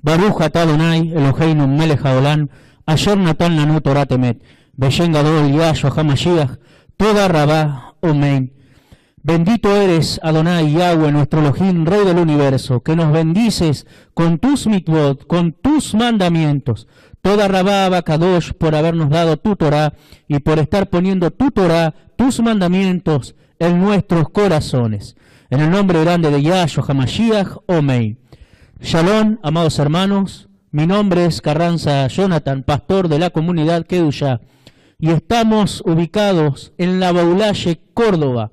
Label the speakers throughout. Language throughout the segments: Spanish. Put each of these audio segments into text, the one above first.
Speaker 1: Baruch atah Adonai Eloheinu melech haolam, asher natan lanu Torah temet, beshem gadol Yahshua HaMashiach, toda rabá, amén. Bendito eres, Adonai Yahweh, nuestro Elohim, Rey del universo, que nos bendices con tus mitvot, con tus mandamientos. Toda rabá, Abacadosh, por habernos dado tu Torá y por estar poniendo tu Torá, tus mandamientos, en nuestros corazones. En el nombre grande de Yahshua HaMashiach, amén. Shalom, amados hermanos, mi nombre es Carranza Jonathan, pastor de la comunidad Kedushá, y estamos ubicados en la Baulaye, Córdoba.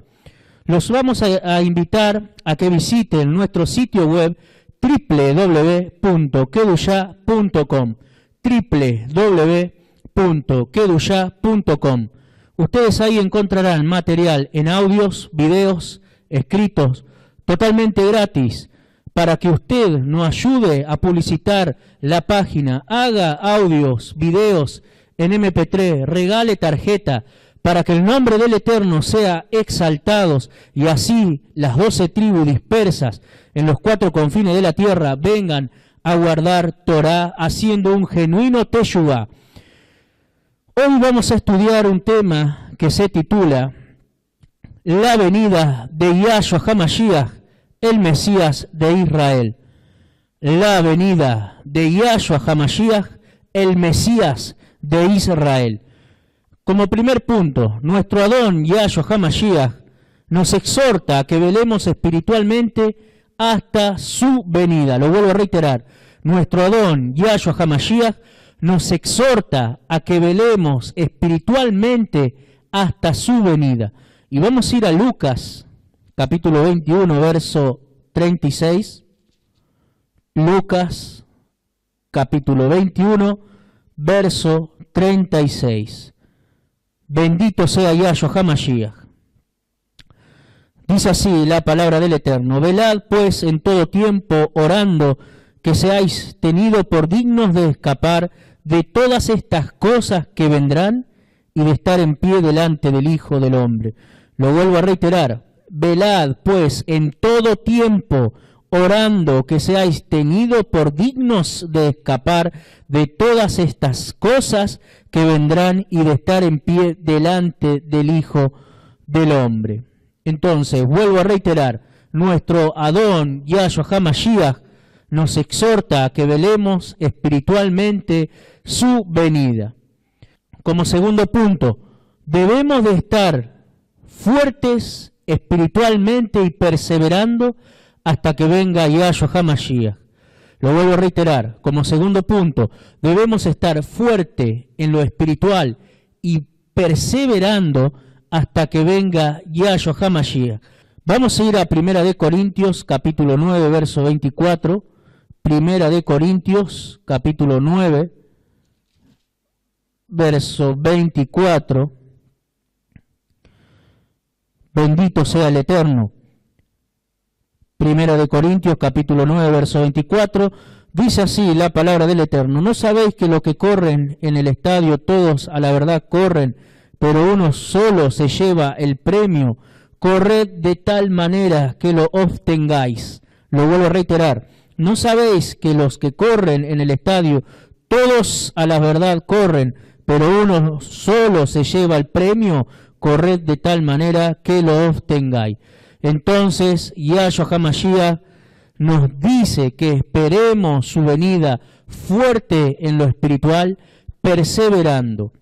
Speaker 1: Los vamos a invitar a que visiten nuestro sitio web www.kedushá.com, www.kedushá.com. Ustedes ahí encontrarán material en audios, videos, escritos, totalmente gratis, para que usted nos ayude a publicitar la página, haga audios, videos en MP3, regale tarjeta, para que el nombre del Eterno sea exaltado y así las 12 tribus dispersas en los 4 confines de la tierra vengan a guardar Torá haciendo un genuino teshuvá. Hoy vamos a estudiar un tema que se titula La venida de Yahshua HaMashiach, el Mesías de Israel. La venida de Yahshua HaMashiach, el Mesías de Israel. Como primer punto, nuestro Adón Yahshua HaMashiach nos exhorta a que velemos espiritualmente hasta su venida. Lo vuelvo a reiterar, nuestro Adón Yahshua HaMashiach nos exhorta a que velemos espiritualmente hasta su venida. Y vamos a ir a Lucas, capítulo 21, verso 36. Lucas, capítulo 21, verso 36. Bendito sea Yahshua HaMashiach. Dice así la palabra del Eterno: velad pues en todo tiempo, orando, que seáis tenidos por dignos de escapar de todas estas cosas que vendrán y de estar en pie delante del Hijo del Hombre. Lo vuelvo a reiterar: velad pues en todo tiempo, orando, que seáis tenidos por dignos de escapar de todas estas cosas que vendrán y de estar en pie delante del Hijo del Hombre. Entonces, vuelvo a reiterar, nuestro Adón Yahshua HaMashiach nos exhorta a que velemos espiritualmente su venida. Como segundo punto, debemos de estar fuertes espiritualmente y perseverando hasta que venga Yahshua HaMashiach. Lo vuelvo a reiterar, como segundo punto, debemos estar fuerte en lo espiritual y perseverando hasta que venga Yahshua HaMashiach. Vamos a ir a 1 Corintios, capítulo 9, verso 24. 1 Corintios, capítulo 9, verso 24. Bendito sea el Eterno. 1 Corintios, capítulo 9, verso 24, dice así la palabra del Eterno: ¿no sabéis que los que corren en el estadio, todos a la verdad corren, pero uno solo se lleva el premio? Corred de tal manera que lo obtengáis. Lo vuelvo a reiterar: ¿no sabéis que los que corren en el estadio, todos a la verdad corren, pero uno solo se lleva el premio? Corred de tal manera que lo obtengáis. Entonces, Yahshua HaMashiach nos dice que esperemos su venida fuerte en lo espiritual, perseverando.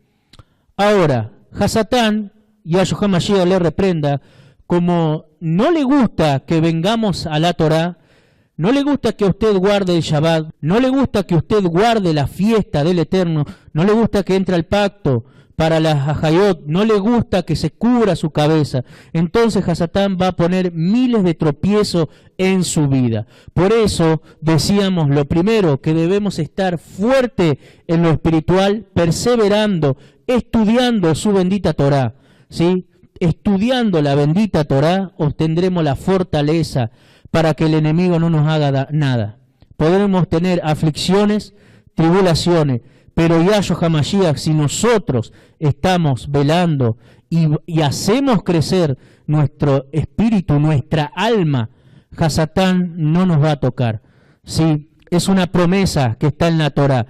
Speaker 1: Ahora, Hasatán, Yahshua HaMashiach le reprenda, como no le gusta que vengamos a la Torá, no le gusta que usted guarde el Shabbat, no le gusta que usted guarde la fiesta del Eterno, no le gusta que entre al pacto para las Ajayot, no le gusta que se cubra su cabeza, entonces Hasatán va a poner miles de tropiezos en su vida. Por eso decíamos, lo primero, que debemos estar fuerte en lo espiritual, perseverando, estudiando su bendita Torá, ¿sí? Estudiando la bendita Torá, obtendremos la fortaleza para que el enemigo no nos haga nada. Podremos tener aflicciones, tribulaciones, pero Yahshua HaMashiach, si nosotros estamos velando y hacemos crecer nuestro espíritu, nuestra alma, Hasatán no nos va a tocar. ¿Sí? es una promesa que está en la Torá.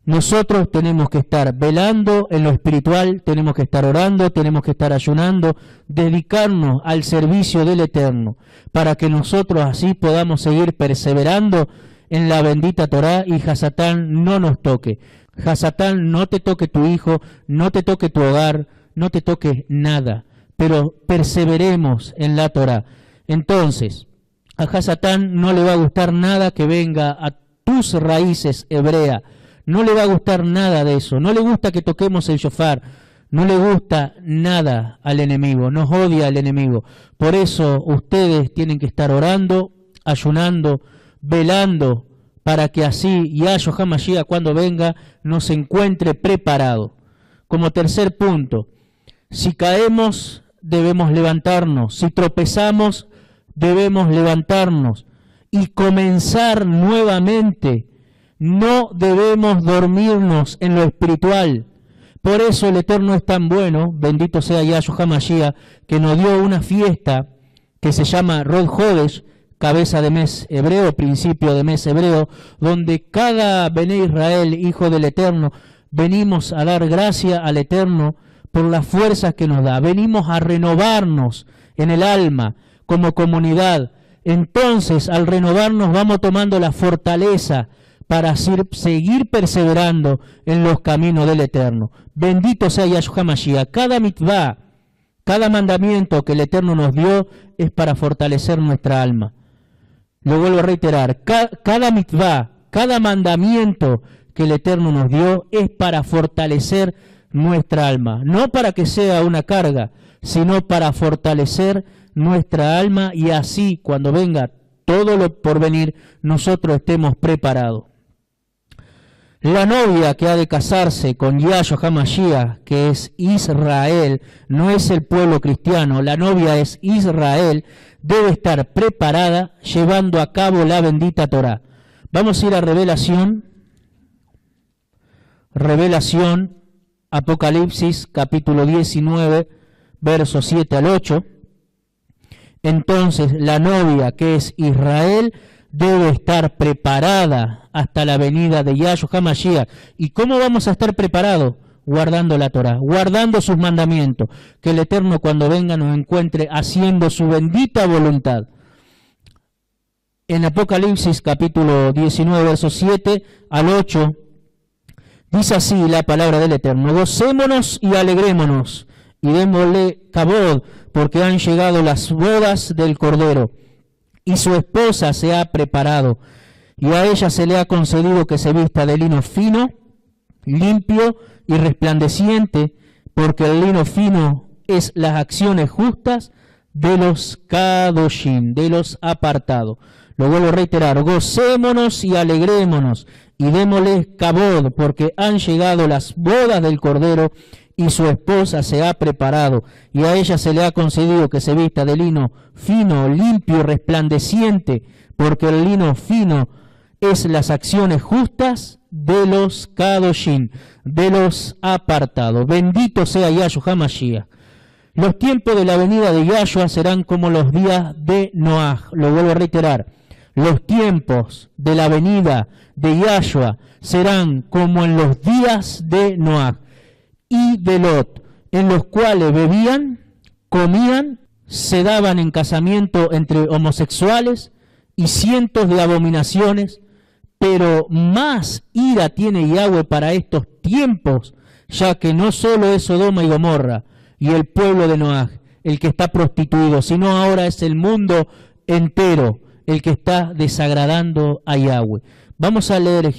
Speaker 1: Nosotros tenemos que estar velando en lo espiritual, tenemos que estar orando, tenemos que estar ayunando, dedicarnos al servicio del Eterno, para que nosotros así podamos seguir perseverando en la bendita Torá y Hasatán no nos toque. Hasatán no te toque tu hijo, no te toque tu hogar, no te toque nada, pero perseveremos en la Torá. Entonces, a Hasatán no le va a gustar nada que venga a tus raíces hebreas, no le va a gustar nada de eso, no le gusta que toquemos el shofar, no le gusta nada al enemigo, nos odia al enemigo. Por eso ustedes tienen que estar orando, ayunando, velando, para que así Yahshua Mashiach cuando venga nos encuentre preparado. Como tercer punto, si caemos debemos levantarnos, si tropezamos debemos levantarnos y comenzar nuevamente. No debemos dormirnos en lo espiritual. Por eso el Eterno es tan bueno, bendito sea Yahshua Mashiach, que nos dio una fiesta que se llama Rod Jodesh, cabeza de mes hebreo, principio de mes hebreo, donde cada Bené Israel, hijo del Eterno, venimos a dar gracia al Eterno por las fuerzas que nos da. Venimos a renovarnos en el alma como comunidad. Entonces, al renovarnos, vamos tomando la fortaleza para seguir perseverando en los caminos del Eterno. Bendito sea Yahshua Mashiach. Cada mitzvah, cada mandamiento que el Eterno nos dio es para fortalecer nuestra alma. Lo vuelvo a reiterar, cada mitzvah, cada mandamiento que el Eterno nos dio es para fortalecer nuestra alma. No para que sea una carga, sino para fortalecer nuestra alma y así cuando venga todo lo por venir, nosotros estemos preparados. La novia que ha de casarse con Yahshua Mashiach, que es Israel, no es el pueblo cristiano, la novia es Israel, debe estar preparada llevando a cabo la bendita Torá. Vamos a ir a Revelación, Apocalipsis, capítulo 19, versos 7 al 8. Entonces, la novia que es Israel debe estar preparada hasta la venida de Yahshua Mashiach. ¿Y cómo vamos a estar preparados? Guardando la Torá, guardando sus mandamientos, que el Eterno cuando venga nos encuentre haciendo su bendita voluntad. En Apocalipsis capítulo 19, versos 7 al 8, dice así la palabra del Eterno: gocémonos y alegrémonos, y démosle cabod, porque han llegado las bodas del Cordero, y su esposa se ha preparado, y a ella se le ha concedido que se vista de lino fino, limpio y resplandeciente, porque el lino fino es las acciones justas de los kadoshim, de los apartados. Lo vuelvo a reiterar: gocémonos y alegrémonos, y démosle cabod, porque han llegado las bodas del Cordero, y su esposa se ha preparado, y a ella se le ha concedido que se vista de lino fino, limpio y resplandeciente, porque el lino fino es las acciones justas de los kadoshim, de los apartados. Bendito sea Yahshua Mashiach. Los tiempos de la venida de Yahshua serán como los días de Noah. Lo vuelvo a reiterar. Los tiempos de la venida de Yahshua serán como en los días de Noah y de Lot, en los cuales bebían, comían, se daban en casamiento entre homosexuales y cientos de abominaciones, pero más ira tiene Yahweh para estos tiempos, ya que no solo es Sodoma y Gomorra y el pueblo de Noah el que está prostituido, sino ahora es el mundo entero el que está desagradando a Yahweh. Vamos a leer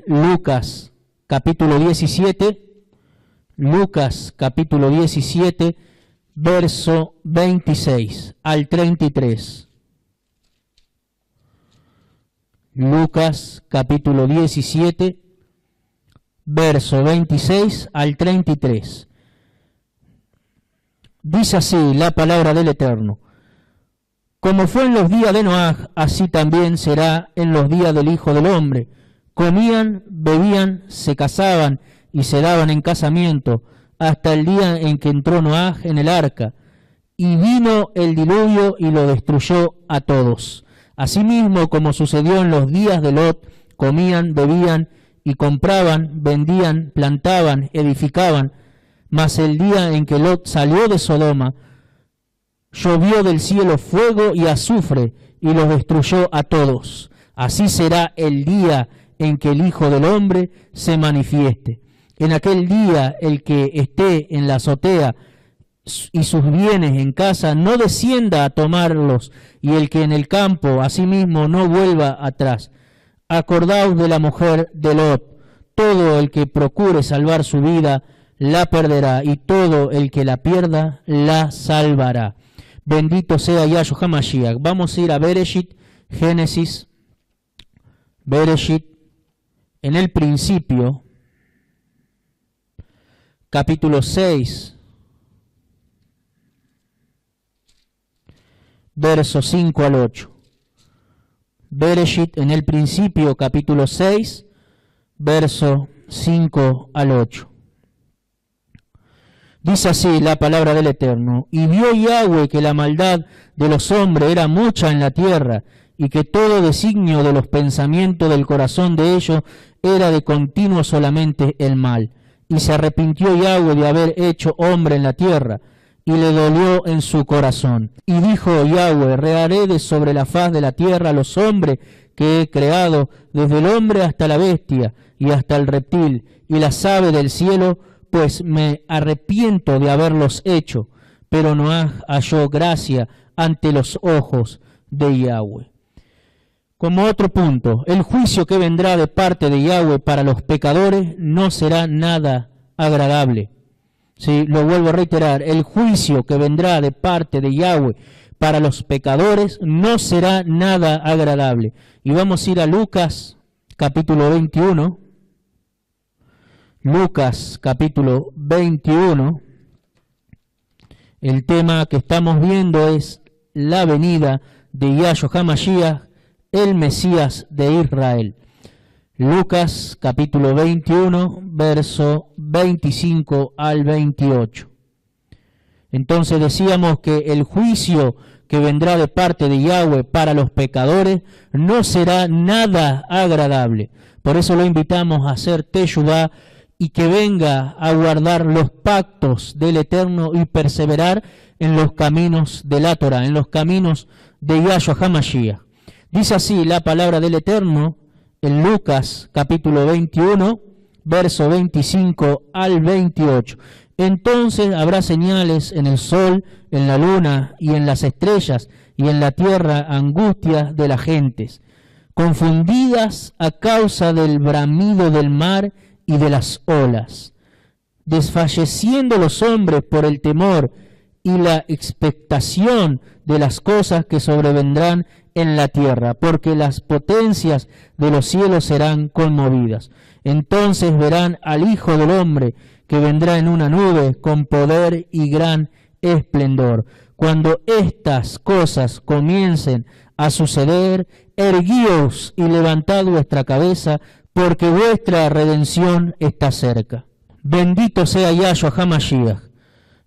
Speaker 1: Lucas capítulo 17, Lucas capítulo 17, verso 26 al 33. Lucas capítulo 17, verso 26 al 33. Dice así la palabra del Eterno: como fue en los días de Noah, así también será en los días del Hijo del Hombre. Comían, bebían, se casaban y se daban en casamiento, hasta el día en que entró Noah en el arca, y vino el diluvio y lo destruyó a todos. Asimismo, como sucedió en los días de Lot, comían, bebían y compraban, vendían, plantaban, edificaban. Mas el día en que Lot salió de Sodoma, llovió del cielo fuego y azufre y los destruyó a todos. Así será el día en que el Hijo del Hombre se manifieste. En aquel día el que esté en la azotea y sus bienes en casa no descienda a tomarlos, y el que en el campo asimismo no vuelva atrás. Acordaos de la mujer de Lot. Todo el que procure salvar su vida la perderá, y todo el que la pierda la salvará. Bendito sea Yahshua HaMashiach. Vamos a ir a Bereshit, Génesis, Bereshit, en el principio, capítulo 6, versos 5 al 8. Bereshit, en el principio, capítulo 6, verso 5 al 8. Dice así la palabra del Eterno: y vio Yahweh que la maldad de los hombres era mucha en la tierra, y que todo designio de los pensamientos del corazón de ellos era de continuo solamente el mal. Y se arrepintió Yahweh de haber hecho hombre en la tierra, y le dolió en su corazón. Y dijo Yahweh: reharé de sobre la faz de la tierra a los hombres que he creado, desde el hombre hasta la bestia, y hasta el reptil, y las aves del cielo, pues me arrepiento de haberlos hecho, pero no halló gracia ante los ojos de Yahweh. Como otro punto, el juicio que vendrá de parte de Yahweh para los pecadores no será nada agradable. Sí, lo vuelvo a reiterar, el juicio que vendrá de parte de Yahweh para los pecadores no será nada agradable. Y vamos a ir a Lucas capítulo 21. Lucas capítulo 21. El tema que estamos viendo es la venida de Yahshua HaMashiach, el Mesías de Israel. Lucas capítulo 21, verso 25 al 28. Entonces decíamos que el juicio que vendrá de parte de Yahweh para los pecadores no será nada agradable. Por eso lo invitamos a hacer teshuvá y que venga a guardar los pactos del Eterno y perseverar en los caminos de la Torá, en los caminos de Yahshua HaMashiach. Dice así la palabra del Eterno en Lucas capítulo 21, verso 25 al 28. Entonces habrá señales en el sol, en la luna y en las estrellas, y en la tierra angustias de las gentes, confundidas a causa del bramido del mar y de las olas, desfalleciendo los hombres por el temor y la expectación de las cosas que sobrevendrán en la tierra, porque las potencias de los cielos serán conmovidas. Entonces verán al Hijo del Hombre que vendrá en una nube con poder y gran esplendor. Cuando estas cosas comiencen a suceder, erguíos y levantad vuestra cabeza, porque vuestra redención está cerca. Bendito sea Yahshua HaMashiach.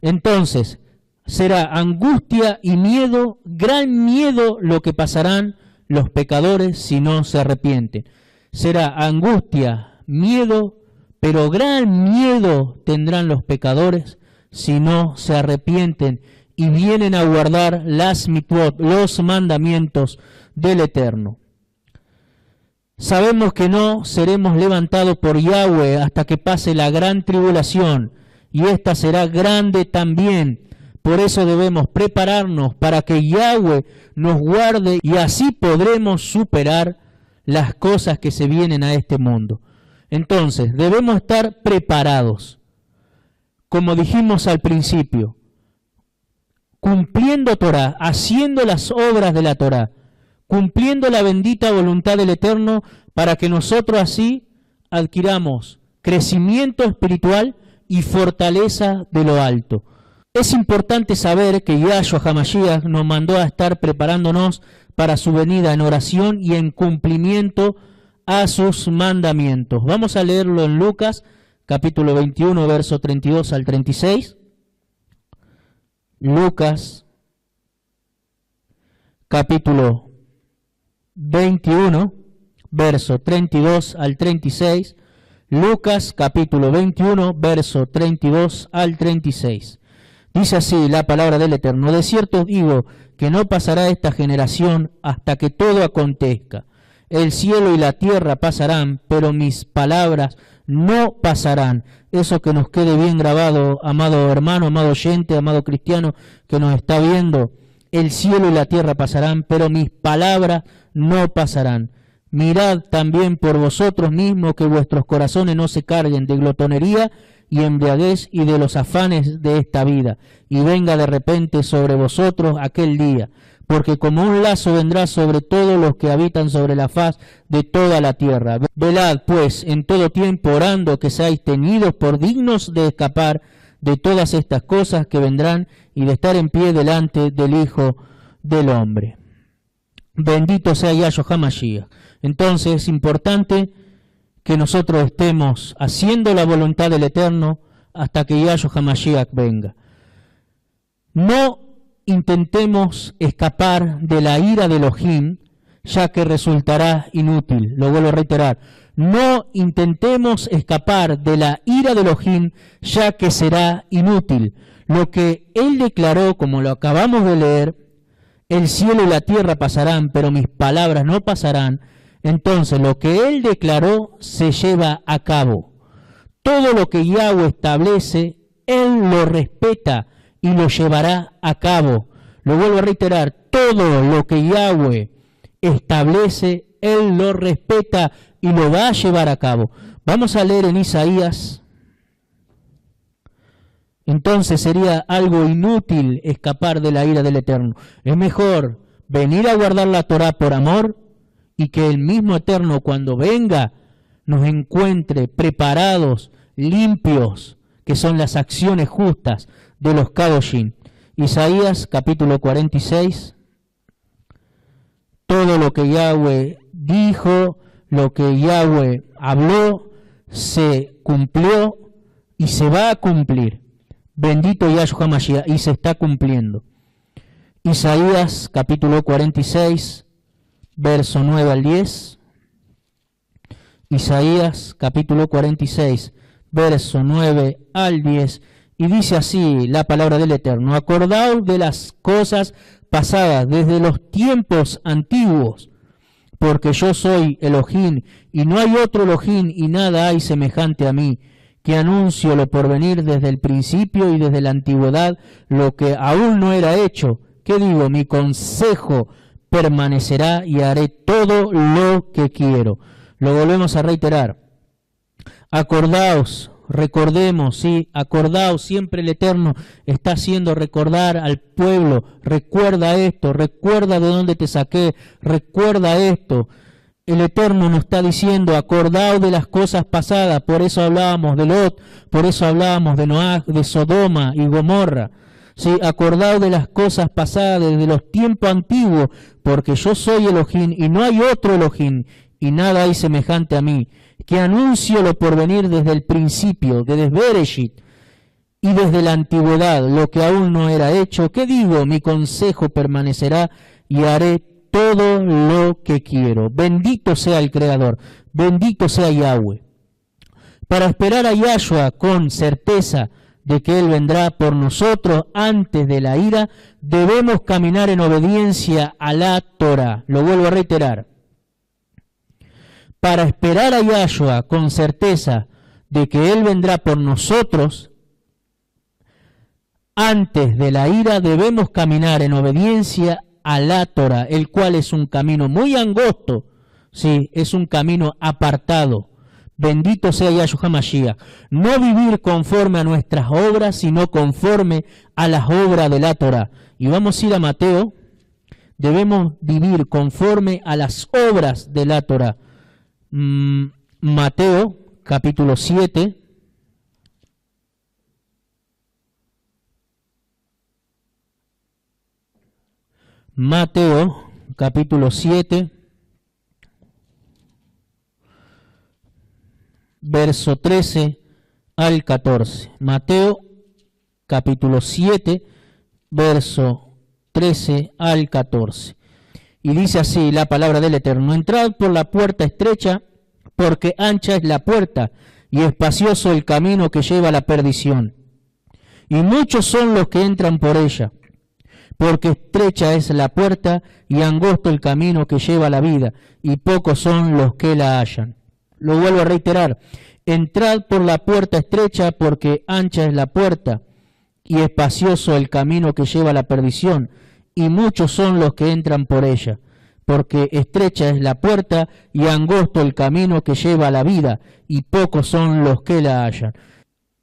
Speaker 1: Entonces será angustia y miedo, gran miedo lo que pasarán los pecadores si no se arrepienten. Será angustia, miedo, pero gran miedo tendrán los pecadores si no se arrepienten y vienen a guardar las mitvot, los mandamientos del Eterno. Sabemos que no seremos levantados por Yahweh hasta que pase la gran tribulación, y esta será grande también. Por eso debemos prepararnos para que Yahweh nos guarde, y así podremos superar las cosas que se vienen a este mundo. Entonces, debemos estar preparados, como dijimos al principio, cumpliendo Torá, haciendo las obras de la Torá, cumpliendo la bendita voluntad del Eterno, para que nosotros así adquiramos crecimiento espiritual y fortaleza de lo alto. Es importante saber que Yahshua HaMashiach nos mandó a estar preparándonos para su venida en oración y en cumplimiento a sus mandamientos. Vamos a leerlo en Lucas, capítulo 21, verso 32 al 36. Lucas capítulo 21, verso 32 al 36, Lucas capítulo 21, verso 32 al 36. Dice así la palabra del Eterno: de cierto os digo que no pasará esta generación hasta que todo acontezca. El cielo y la tierra pasarán, pero mis palabras no pasarán. Eso que nos quede bien grabado, amado hermano, amado oyente, amado cristiano que nos está viendo. El cielo y la tierra pasarán, pero mis palabras no pasarán. Mirad también por vosotros mismos que vuestros corazones no se carguen de glotonería y embriaguez y de los afanes de esta vida, y venga de repente sobre vosotros aquel día, porque como un lazo vendrá sobre todos los que habitan sobre la faz de toda la tierra. Velad pues en todo tiempo, orando que seáis tenidos por dignos de escapar de todas estas cosas que vendrán y de estar en pie delante del Hijo del Hombre. Bendito sea Yahshua Mashiach. Entonces es importante que nosotros estemos haciendo la voluntad del Eterno hasta que Yahshua Mashiach venga. No intentemos escapar de la ira de Elohim, ya que resultará inútil. Lo vuelvo a reiterar. No intentemos escapar de la ira de Elohim, ya que será inútil. Lo que Él declaró, como lo acabamos de leer, el cielo y la tierra pasarán, pero mis palabras no pasarán. Entonces, lo que Él declaró se lleva a cabo. Todo lo que Yahweh establece, Él lo respeta y lo llevará a cabo. Lo vuelvo a reiterar, todo lo que Yahweh establece, Él lo respeta y lo va a llevar a cabo. Vamos a leer en Isaías. Entonces sería algo inútil escapar de la ira del Eterno. Es mejor venir a guardar la Torá por amor y que el mismo Eterno, cuando venga, nos encuentre preparados, limpios, que son las acciones justas de los Kadoshim. Isaías capítulo 46. Todo lo que Yahweh dijo, lo que Yahweh habló, se cumplió y se va a cumplir. Bendito Yahshua Mashiach, y se está cumpliendo. Isaías capítulo 46, verso 9 al 10. Isaías capítulo 46, verso 9 al 10. Y dice así la palabra del Eterno: acordaos de las cosas pasadas desde los tiempos antiguos, porque yo soy Elohim, y no hay otro Elohim, y nada hay semejante a mí, que anuncio lo porvenir desde el principio y desde la antigüedad, lo que aún no era hecho. ¿Qué digo? Mi consejo permanecerá y haré todo lo que quiero. Lo volvemos a reiterar. Acordaos, recordemos, sí, acordaos, siempre el Eterno está haciendo recordar al pueblo. Recuerda esto, recuerda de dónde te saqué, recuerda esto. El Eterno nos está diciendo, acordaos de las cosas pasadas. Por eso hablábamos de Lot, por eso hablábamos de Noah, de Sodoma y Gomorra. Sí, acordaos de las cosas pasadas desde los tiempos antiguos, porque yo soy Elohim y no hay otro Elohim, y nada hay semejante a mí, que anuncio lo porvenir desde el principio, desde Bereshit, y desde la antigüedad, lo que aún no era hecho. ¿Qué digo? Mi consejo permanecerá y haré todo lo que quiero. Bendito sea el Creador, bendito sea Yahweh. Para esperar a Yahshua con certeza de que Él vendrá por nosotros antes de la ira, debemos caminar en obediencia a la Torá. Lo vuelvo a reiterar. Para esperar a Yahshua con certeza de que Él vendrá por nosotros antes de la ira, debemos caminar en obediencia a la Torá, el cual es un camino muy angosto, sí, es un camino apartado. Bendito sea Yahshua Mashiach. No vivir conforme a nuestras obras, sino conforme a las obras de la Torá. Y vamos a ir a Mateo. Debemos vivir conforme a las obras de la Torá. Mateo, capítulo 7. Mateo, capítulo 7. Verso 13 al 14. Mateo, capítulo 7, verso 13 al 14. Y dice así la palabra del Eterno: entrad por la puerta estrecha, porque ancha es la puerta y espacioso el camino que lleva a la perdición. Y muchos son los que entran por ella, porque estrecha es la puerta y angosto el camino que lleva a la vida, y pocos son los que la hallan. Lo vuelvo a reiterar: entrad por la puerta estrecha, porque ancha es la puerta y espacioso el camino que lleva a la perdición, y muchos son los que entran por ella, porque estrecha es la puerta y angosto el camino que lleva a la vida, y pocos son los que la hallan.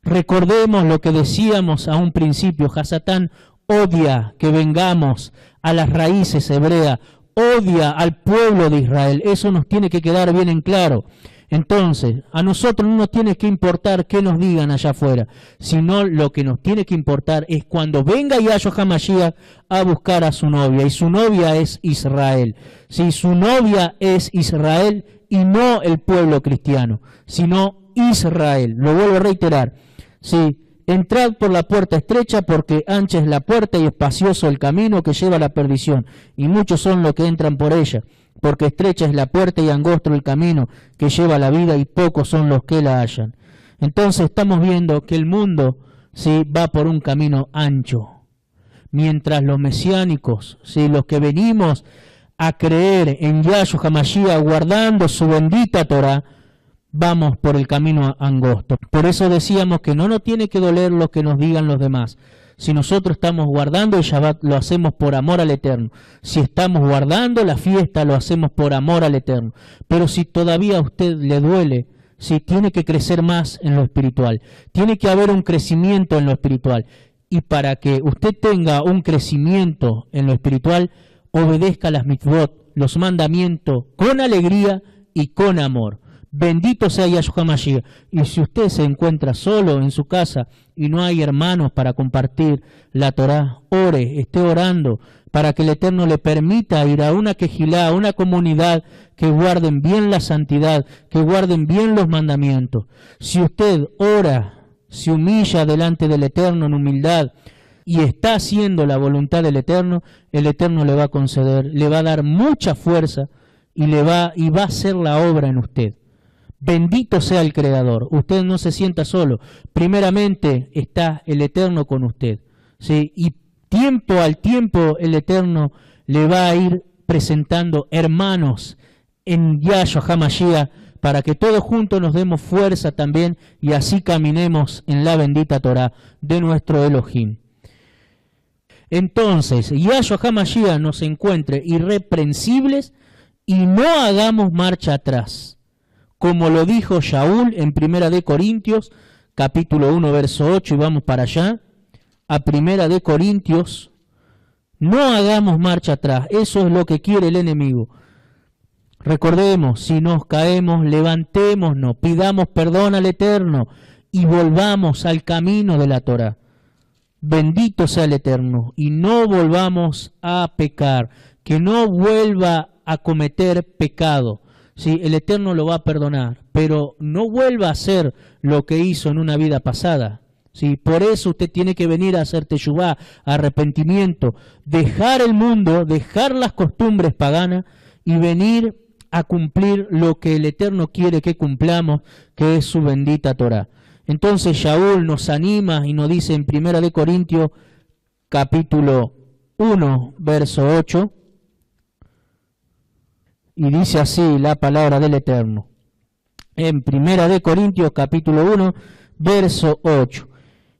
Speaker 1: Recordemos lo que decíamos a un principio: Hasatán odia que vengamos a las raíces hebreas, odia al pueblo de Israel. Eso nos tiene que quedar bien en claro. Entonces, a nosotros no nos tiene que importar qué nos digan allá afuera, sino lo que nos tiene que importar es cuando venga Yahshua HaMashiach a buscar a su novia, y su novia es Israel. Si su novia es Israel y no el pueblo cristiano, sino Israel. Lo vuelvo a reiterar: sí, entrad por la puerta estrecha, porque ancha es la puerta y espacioso el camino que lleva a la perdición, y muchos son los que entran por ella, porque estrecha es la puerta y angosto el camino que lleva a la vida, y pocos son los que la hallan. Entonces estamos viendo que el mundo sí va por un camino ancho, mientras los mesiánicos, sí, los que venimos a creer en Yahshua HaMashiach guardando su bendita Torá, vamos por el camino angosto. Por eso decíamos que no nos tiene que doler lo que nos digan los demás. Si nosotros estamos guardando el Shabbat, lo hacemos por amor al Eterno. Si estamos guardando la fiesta, lo hacemos por amor al Eterno. Pero si todavía a usted le duele, si tiene que crecer más en lo espiritual, tiene que haber un crecimiento en lo espiritual. Y para que usted tenga un crecimiento en lo espiritual, obedezca las mitzvot, los mandamientos, con alegría y con amor. Bendito sea Yahshua HaMashiach. Y si usted se encuentra solo en su casa y no hay hermanos para compartir la Torá, ore, esté orando para que el Eterno le permita ir a una quejilá, a una comunidad que guarden bien la santidad, que guarden bien los mandamientos. Si usted ora, se humilla delante del Eterno en humildad y está haciendo la voluntad del Eterno, el Eterno le va a conceder, le va a dar mucha fuerza y va a hacer la obra en usted. Bendito sea el Creador. Usted no se sienta solo. Primeramente está el Eterno con usted, ¿sí? Y tiempo al tiempo el Eterno le va a ir presentando hermanos en Yahshua HaMashiach para que todos juntos nos demos fuerza también y así caminemos en la bendita Torá de nuestro Elohim. Entonces, Yahshua HaMashiach nos encuentre irreprensibles y no hagamos marcha atrás. Como lo dijo Shaul en 1 Corintios, capítulo 1, verso 8, y vamos para allá, a 1 Corintios, no hagamos marcha atrás, eso es lo que quiere el enemigo. Recordemos, si nos caemos, levantémonos, pidamos perdón al Eterno y volvamos al camino de la Torá. Bendito sea el Eterno, y no volvamos a pecar, que no vuelva a cometer pecado. Sí, el Eterno lo va a perdonar, pero no vuelva a hacer lo que hizo en una vida pasada. Sí, por eso usted tiene que venir a hacer teshuvá, arrepentimiento, dejar el mundo, dejar las costumbres paganas y venir a cumplir lo que el Eterno quiere que cumplamos, que es su bendita Torá. Entonces Shaul nos anima y nos dice en 1 Corintios capítulo 1, verso 8, y dice así la palabra del Eterno. En 1 Corintios capítulo 1, verso 8.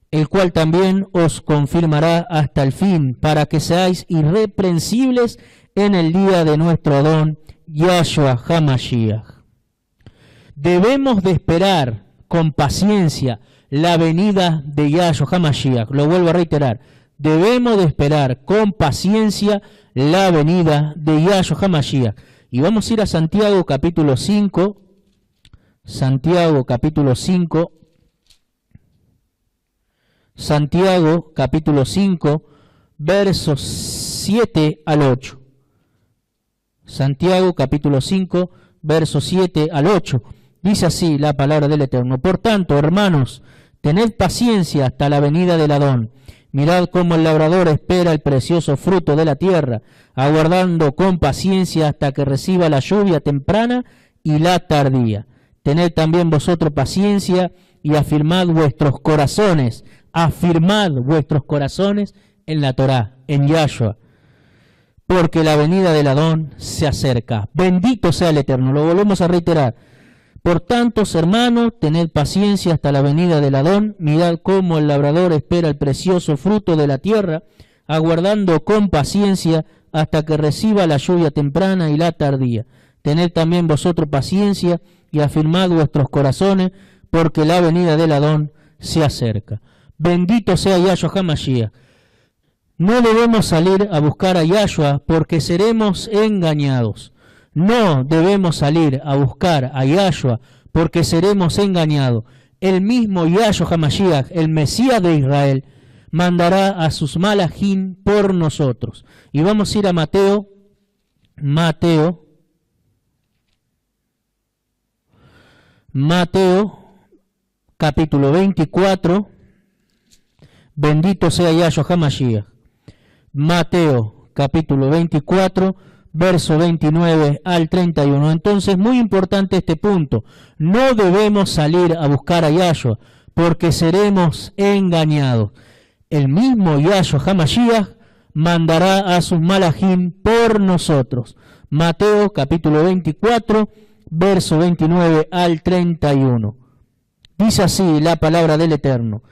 Speaker 1: El cual también os confirmará hasta el fin, para que seáis irreprensibles en el día de nuestro Adón, Yahshua HaMashiach. Debemos de esperar con paciencia la venida de Yahshua HaMashiach. Lo vuelvo a reiterar. Debemos de esperar con paciencia la venida de Yahshua HaMashiach. Y vamos a ir a Santiago capítulo 5, Santiago capítulo 5, Santiago capítulo 5, versos 7 al 8. Santiago capítulo 5, versos 7 al 8. Dice así la palabra del Eterno: por tanto, hermanos, tened paciencia hasta la venida del Adón. Mirad cómo el labrador espera el precioso fruto de la tierra, aguardando con paciencia hasta que reciba la lluvia temprana y la tardía. Tened también vosotros paciencia y afirmad vuestros corazones en la Torá, en Yahshua, porque la venida del Adón se acerca. Bendito sea el Eterno. Lo volvemos a reiterar. Por tanto, hermanos, tened paciencia hasta la venida del Adón. Mirad cómo el labrador espera el precioso fruto de la tierra, aguardando con paciencia hasta que reciba la lluvia temprana y la tardía. Tened también vosotros paciencia y afirmad vuestros corazones, porque la venida del Adón se acerca. Bendito sea Yahshua HaMashiach. No debemos salir a buscar a Yahshua porque seremos engañados. No debemos salir a buscar a Yahshua porque seremos engañados. El mismo Yahshua HaMashiach, el Mesías de Israel, mandará a sus malajim por nosotros. Y vamos a ir a Mateo capítulo 24. Bendito sea Yahshua HaMashiach. Mateo capítulo 24, verso 29 al 31. Entonces, muy importante este punto. No debemos salir a buscar a Yahshua porque seremos engañados. El mismo Yahshua HaMashiach mandará a sus malajim por nosotros. Mateo capítulo 24, verso 29 al 31. Dice así la palabra del Eterno.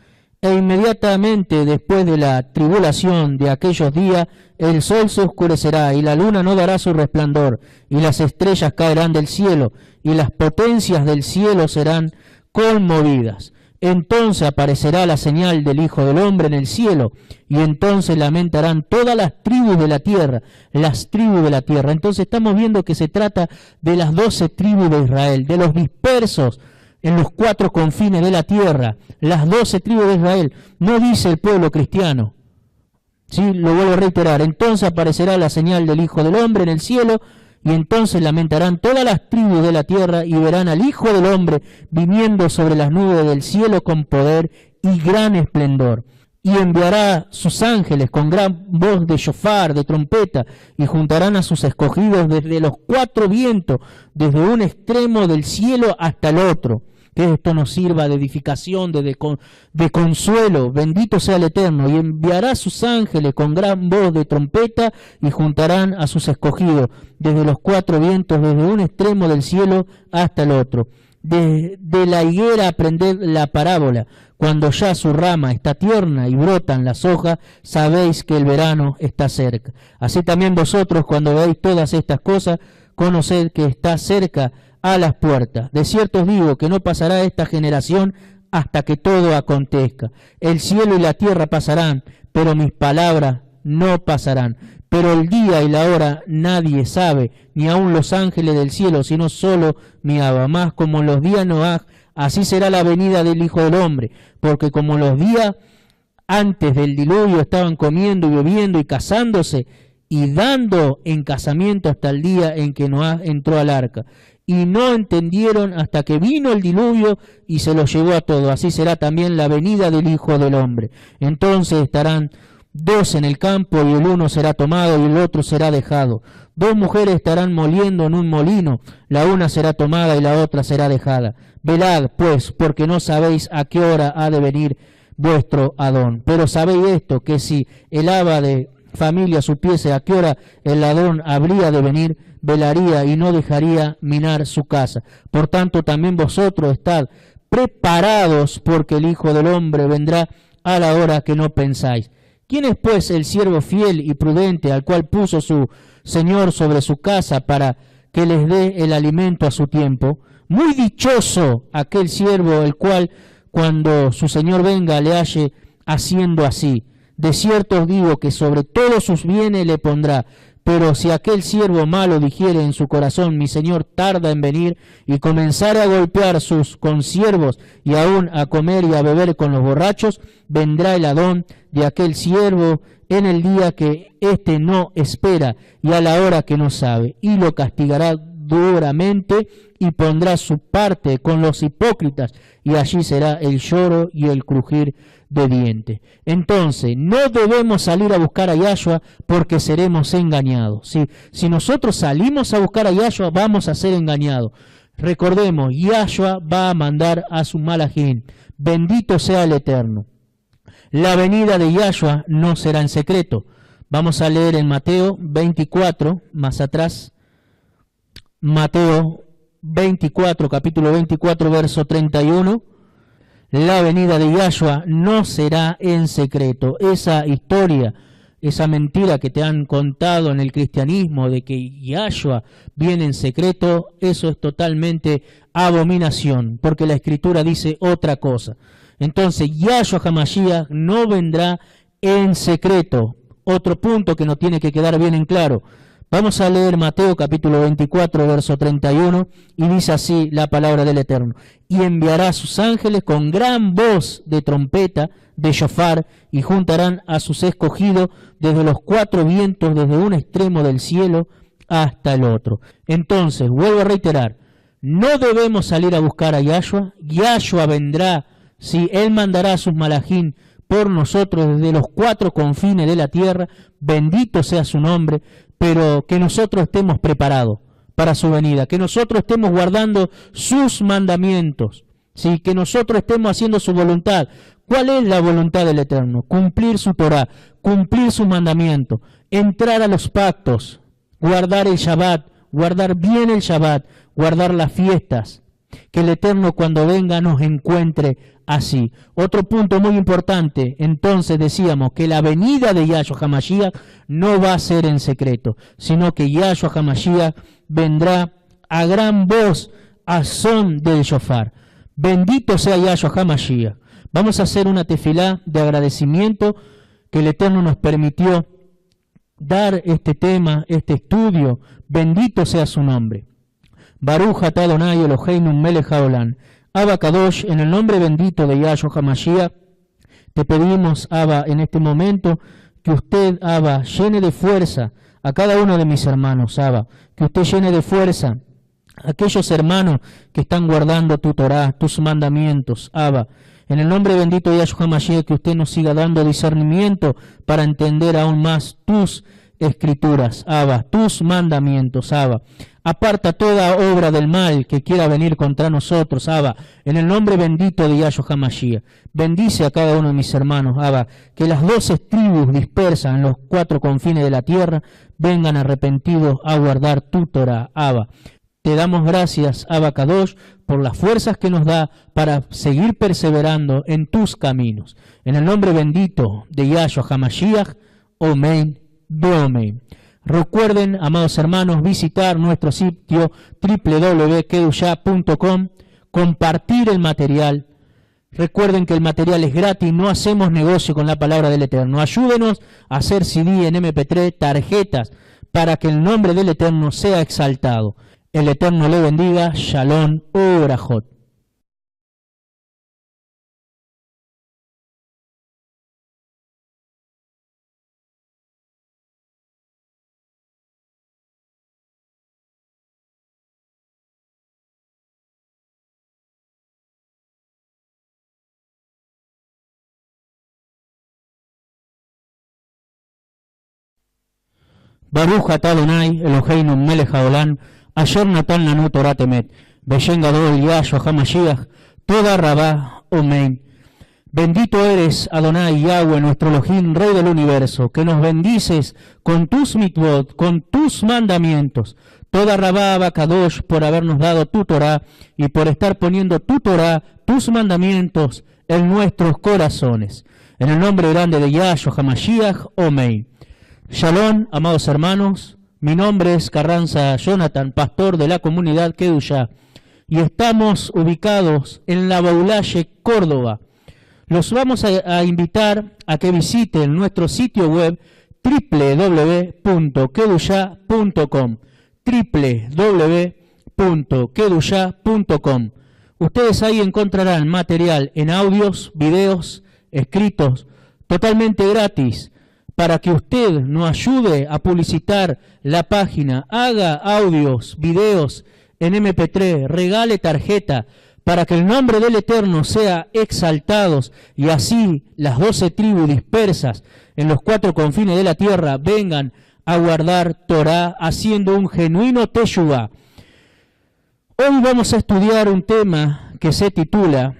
Speaker 1: E inmediatamente después de la tribulación de aquellos días, el sol se oscurecerá y la luna no dará su resplandor, y las estrellas caerán del cielo, y las potencias del cielo serán conmovidas. Entonces aparecerá la señal del Hijo del Hombre en el cielo, y entonces lamentarán todas las tribus de la tierra, las tribus de la tierra. Entonces estamos viendo que se trata de las 12 tribus de Israel, de los dispersos en los 4 confines de la tierra, las 12 tribus de Israel. No dice el pueblo cristiano. ¿Sí? Lo vuelvo a reiterar. Entonces aparecerá la señal del Hijo del Hombre en el cielo, y entonces lamentarán todas las tribus de la tierra y verán al Hijo del Hombre viniendo sobre las nubes del cielo con poder y gran esplendor. Y enviará sus ángeles con gran voz de shofar, de trompeta, y juntarán a sus escogidos desde los 4 vientos, desde un extremo del cielo hasta el otro. Que esto nos sirva de edificación, de consuelo. Bendito sea el Eterno. Y enviará sus ángeles con gran voz de trompeta y juntarán a sus escogidos desde los 4 vientos, desde un extremo del cielo hasta el otro. De la higuera aprended la parábola. Cuando ya su rama está tierna y brotan las hojas, sabéis que el verano está cerca. Así también vosotros, cuando veáis todas estas cosas, conoced que está cerca a las puertas. De cierto os digo que no pasará esta generación hasta que todo acontezca. El cielo y la tierra pasarán, pero mis palabras no pasarán. Pero el día y la hora nadie sabe, ni aun los ángeles del cielo, sino solo mi Abba. Más como en los días Noaj, así será la venida del Hijo del Hombre. Porque como los días antes del diluvio estaban comiendo y bebiendo y casándose y dando en casamiento hasta el día en que Noaj entró al arca. Y no entendieron hasta que vino el diluvio y se los llevó a todos. Así será también la venida del Hijo del Hombre. Entonces estarán 2 en el campo, y el uno será tomado y el otro será dejado. 2 mujeres estarán moliendo en un molino, la una será tomada y la otra será dejada. Velad, pues, porque no sabéis a qué hora ha de venir vuestro Adón. Pero sabéis esto, que si el aba de familia supiese a qué hora el ladrón habría de venir, velaría y no dejaría minar su casa. Por tanto, también vosotros estad preparados, porque el Hijo del Hombre vendrá a la hora que no pensáis. ¿Quién es pues el siervo fiel y prudente al cual puso su Señor sobre su casa para que les dé el alimento a su tiempo? Muy dichoso aquel siervo el cual, cuando su Señor venga, le halle haciendo así. De cierto os digo que sobre todos sus bienes le pondrá. Pero si aquel siervo malo dijere en su corazón, mi Señor tarda en venir, y comenzare a golpear sus consiervos y aún a comer y a beber con los borrachos, vendrá el Adón de aquel siervo en el día que éste no espera y a la hora que no sabe, y lo castigará duramente y pondrá su parte con los hipócritas, y allí será el lloro y el crujir de dientes. Entonces, no debemos salir a buscar a Yahshua porque seremos engañados. ¿Sí? Si nosotros salimos a buscar a Yahshua, vamos a ser engañados. Recordemos, Yahshua va a mandar a su malajín. Bendito sea el Eterno. La venida de Yahshua no será en secreto. Vamos a leer en Mateo 24, más atrás. Mateo 24, capítulo 24, verso 31. La venida de Yahshua no será en secreto. Esa historia, esa mentira que te han contado en el cristianismo de que Yahshua viene en secreto, eso es totalmente abominación, porque la Escritura dice otra cosa. Entonces, Yahshua HaMashiach no vendrá en secreto. Otro punto que nos tiene que quedar bien en claro. Vamos a leer Mateo capítulo 24, verso 31, y dice así la palabra del Eterno. Y enviará a sus ángeles con gran voz de trompeta, de shofar, y juntarán a sus escogidos desde los cuatro vientos, desde un extremo del cielo hasta el otro. Entonces, vuelvo a reiterar, no debemos salir a buscar a Yahshua. Yahshua vendrá, si Él mandará a sus malajín por nosotros desde los cuatro confines de la tierra, bendito sea su nombre, pero que nosotros estemos preparados para su venida, que nosotros estemos guardando sus mandamientos, ¿sí? Que nosotros estemos haciendo su voluntad. ¿Cuál es la voluntad del Eterno? Cumplir su Torá, cumplir sus mandamientos, entrar a los pactos, guardar el Shabbat, guardar bien el Shabbat, guardar las fiestas, que el Eterno cuando venga nos encuentre así. Otro punto muy importante, entonces decíamos que la venida de Yahshua HaMashiach no va a ser en secreto, sino que Yahshua HaMashiach vendrá a gran voz, a son del shofar. Bendito sea Yahshua HaMashiach. Vamos a hacer una tefilá de agradecimiento que el Eterno nos permitió dar este tema, este estudio. Bendito sea su nombre. Baruch atah Adonai Eloheinu melech haolam. Abba Kadosh, en el nombre bendito de Yahshua HaMashiach, te pedimos, Abba, en este momento, que usted, Abba, llene de fuerza a cada uno de mis hermanos, Abba, que usted llene de fuerza a aquellos hermanos que están guardando tu Torá, tus mandamientos, Abba. En el nombre bendito de Yahshua HaMashiach, que usted nos siga dando discernimiento para entender aún más tus escrituras, Abba, tus mandamientos, Abba. Aparta toda obra del mal que quiera venir contra nosotros, Abba, en el nombre bendito de Yahshua HaMashiach. Bendice a cada uno de mis hermanos, Abba, que las 12 tribus dispersas en los cuatro confines de la tierra vengan arrepentidos a guardar tu Torah, Abba. Te damos gracias, Abba Kadosh, por las fuerzas que nos da para seguir perseverando en tus caminos. En el nombre bendito de Yahshua HaMashiach, Omen, Beomen. Recuerden, amados hermanos, visitar nuestro sitio www.kedusha.com, compartir el material. Recuerden que el material es gratis, no hacemos negocio con la palabra del Eterno. Ayúdenos a hacer CD en MP3, tarjetas, para que el nombre del Eterno sea exaltado. El Eterno le bendiga. Shalom Orajot. Baruch atah Adonai Eloheinu melech haolam, asher natan lanu Torah temet, beshem gadol Yahshua HaMashiach, toda rabá, Omen. Bendito eres, Adonai Yahweh, nuestro Elohim, Rey del universo, que nos bendices con tus mitvot, con tus mandamientos. Toda rabá, Abacadosh, por habernos dado tu Torah y por estar poniendo tu Torah, tus mandamientos, en nuestros corazones. En el nombre grande de Yahshua HaMashiach, Omen. Shalom, amados hermanos, mi nombre es Carranza Jonathan, pastor de la comunidad Kedusha, y estamos ubicados en la Baulaye, Córdoba. Los vamos a invitar a que visiten nuestro sitio web www.kedusha.com, www.kedusha.com. Ustedes ahí encontrarán material en audios, videos, escritos, totalmente gratis, para que usted nos ayude a publicitar la página, haga audios, videos en MP3, regale tarjeta, para que el nombre del Eterno sea exaltado y así las 12 tribus dispersas en los 4 confines de la tierra vengan a guardar Torá haciendo un genuino teshuvá. Hoy vamos a estudiar un tema que se titula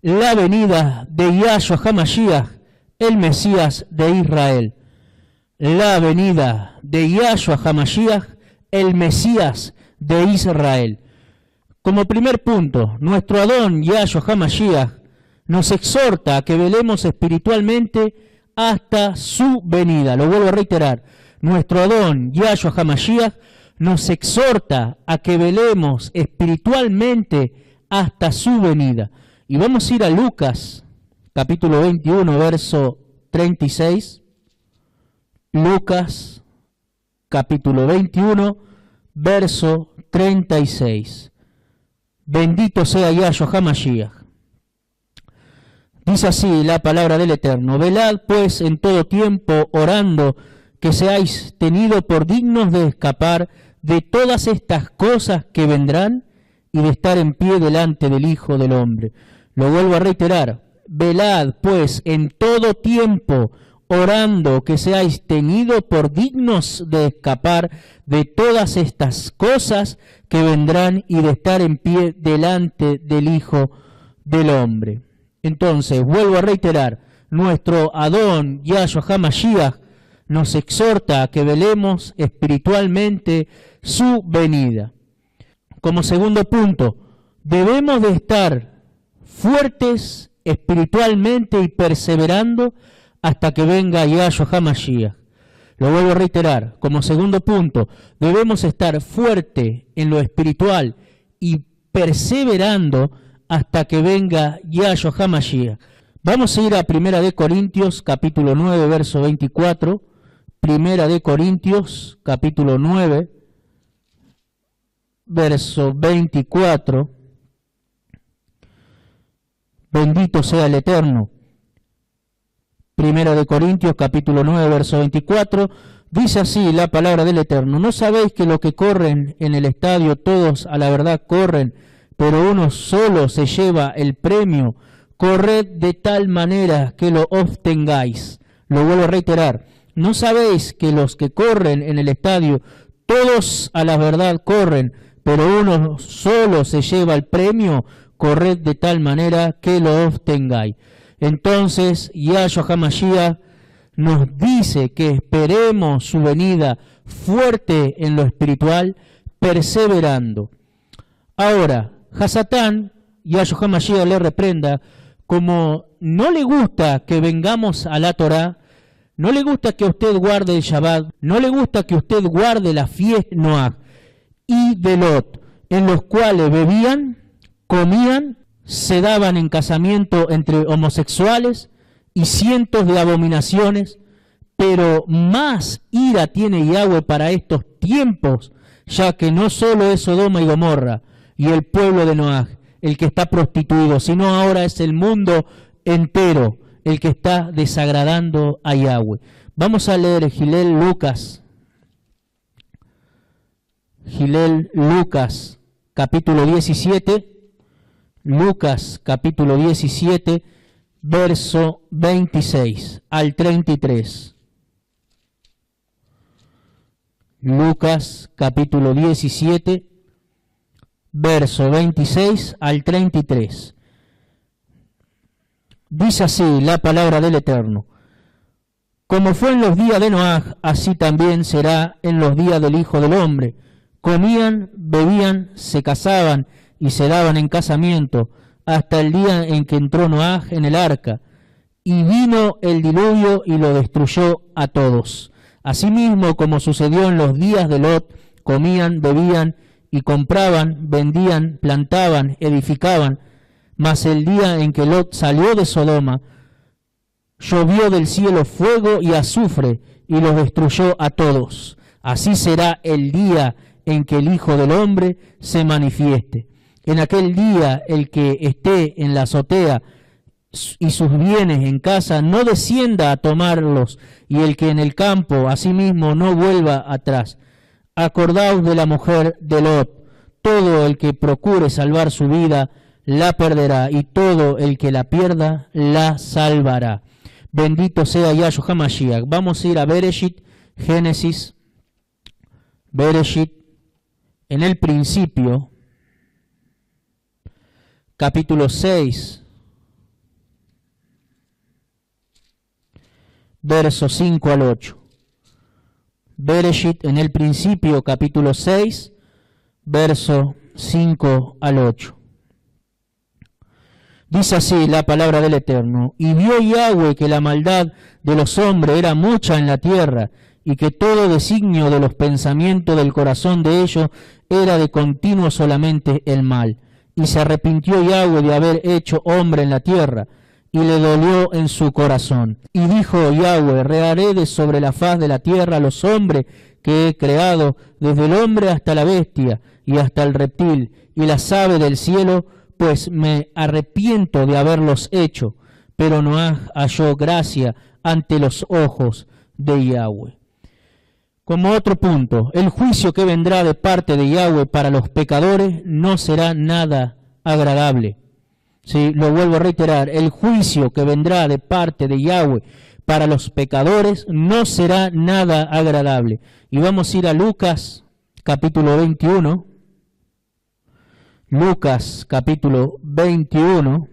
Speaker 1: La venida de Yahshua HaMashiach, el Mesías de Israel. La venida de Yahshua HaMashiach, el Mesías de Israel. Como primer punto, nuestro Adón Yahshua HaMashiach nos exhorta a que velemos espiritualmente hasta su venida. Lo vuelvo a reiterar, nuestro Adón Yahshua HaMashiach nos exhorta a que velemos espiritualmente hasta su venida. Y vamos a ir a Lucas, capítulo 21, verso 36. Lucas, capítulo 21, verso 36. Bendito sea Yahshua HaMashiach. Dice así la palabra del Eterno: velad pues en todo tiempo orando, que seáis tenidos por dignos de escapar de todas estas cosas que vendrán y de estar en pie delante del Hijo del Hombre. Lo vuelvo a reiterar: velad pues en todo tiempo orando, que seáis tenidos por dignos de escapar de todas estas cosas que vendrán y de estar en pie delante del Hijo del Hombre. Entonces, vuelvo a reiterar, nuestro Adón Yahshua HaMashiach nos exhorta a que velemos espiritualmente su venida. Como segundo punto, debemos de estar fuertes espiritualmente y perseverando hasta que venga Yahshua HaMashiach. Lo vuelvo a reiterar, como segundo punto, debemos estar fuerte en lo espiritual y perseverando hasta que venga Yahshua HaMashiach. Vamos a ir a 1 Corintios, capítulo 9, verso 24. 1 Corintios, capítulo 9, verso 24. Bendito sea el Eterno. 1 Corintios, capítulo 9, verso 24. Dice así la palabra del Eterno: ¿no sabéis que los que corren en el estadio, todos a la verdad corren, pero uno solo se lleva el premio? Corred de tal manera que lo obtengáis. Lo vuelvo a reiterar: ¿no sabéis que los que corren en el estadio, todos a la verdad corren, pero uno solo se lleva el premio? Corred de tal manera que lo obtengáis. Entonces, Yahshua HaMashiach nos dice que esperemos su venida fuerte en lo espiritual, perseverando. Ahora, Hasatán, Yahshua HaMashiach le reprenda, como no le gusta que vengamos a la Torá, no le gusta que usted guarde el Shabbat, no le gusta que usted guarde la fiesta de Noah y de Lot, en los cuales bebían, comían, se daban en casamiento entre homosexuales y cientos de abominaciones, pero más ira tiene Yahweh para estos tiempos, ya que no solo es Sodoma y Gomorra y el pueblo de Noah el que está prostituido, sino ahora es el mundo entero el que está desagradando a Yahweh. Vamos a leer Gilel Lucas, capítulo 17, Lucas capítulo 17, verso 26 al 33. Lucas capítulo 17, verso 26 al 33. Dice así la palabra del Eterno: como fue en los días de Noah, así también será en los días del Hijo del Hombre. Comían, bebían, se casaban y se daban en casamiento, hasta el día en que entró Noah en el arca, y vino el diluvio y lo destruyó a todos. Asimismo, como sucedió en los días de Lot, comían, bebían y compraban, vendían, plantaban, edificaban. Mas el día en que Lot salió de Sodoma, llovió del cielo fuego y azufre y los destruyó a todos. Así será el día en que el Hijo del Hombre se manifieste. En aquel día el que esté en la azotea y sus bienes en casa no descienda a tomarlos, y el que en el campo asimismo no vuelva atrás. Acordaos de la mujer de Lot. Todo el que procure salvar su vida la perderá, y todo el que la pierda la salvará. Bendito sea Yahshua HaMashiach. Vamos a ir a Bereshit, Génesis, Bereshit, en el principio, capítulo 6, versos 5 al 8. Bereshit, en el principio, capítulo 6, verso 5 al 8. Dice así la palabra del Eterno: y vio Yahweh que la maldad de los hombres era mucha en la tierra, y que todo designio de los pensamientos del corazón de ellos era de continuo solamente el mal. Y se arrepintió Yahweh de haber hecho hombre en la tierra, y le dolió en su corazón. Y dijo Yahweh: reharé de sobre la faz de la tierra los hombres que he creado, desde el hombre hasta la bestia, y hasta el reptil, y las aves del cielo, pues me arrepiento de haberlos hecho, pero no halló gracia ante los ojos de Yahweh. Como otro punto, el juicio que vendrá de parte de Yahweh para los pecadores no será nada agradable. Sí, lo vuelvo a reiterar, el juicio que vendrá de parte de Yahweh para los pecadores no será nada agradable. Y vamos a ir a Lucas capítulo 21. Lucas capítulo 21.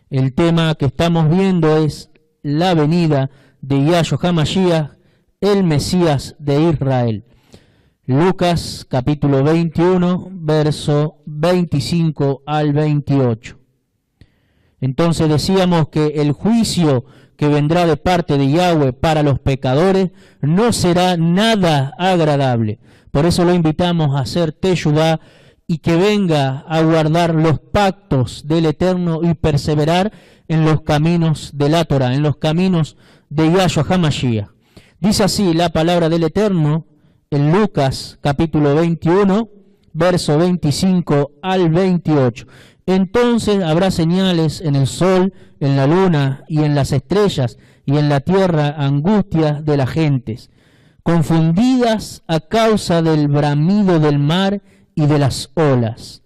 Speaker 1: El tema que estamos viendo es la venida de Yahshua HaMashiach, el Mesías de Israel. Lucas capítulo 21, verso 25 al 28. Entonces decíamos que el juicio que vendrá de parte de Yahweh para los pecadores no será nada agradable. Por eso lo invitamos a hacer teshuvá y que venga a guardar los pactos del Eterno y perseverar en los caminos de la Torá, en los caminos de Yahshua HaMashiach. Dice así la palabra del Eterno en Lucas capítulo 21, verso 25 al 28. Entonces habrá señales en el sol, en la luna y en las estrellas, y en la tierra angustias de las gentes, confundidas a causa del bramido del mar y de las olas,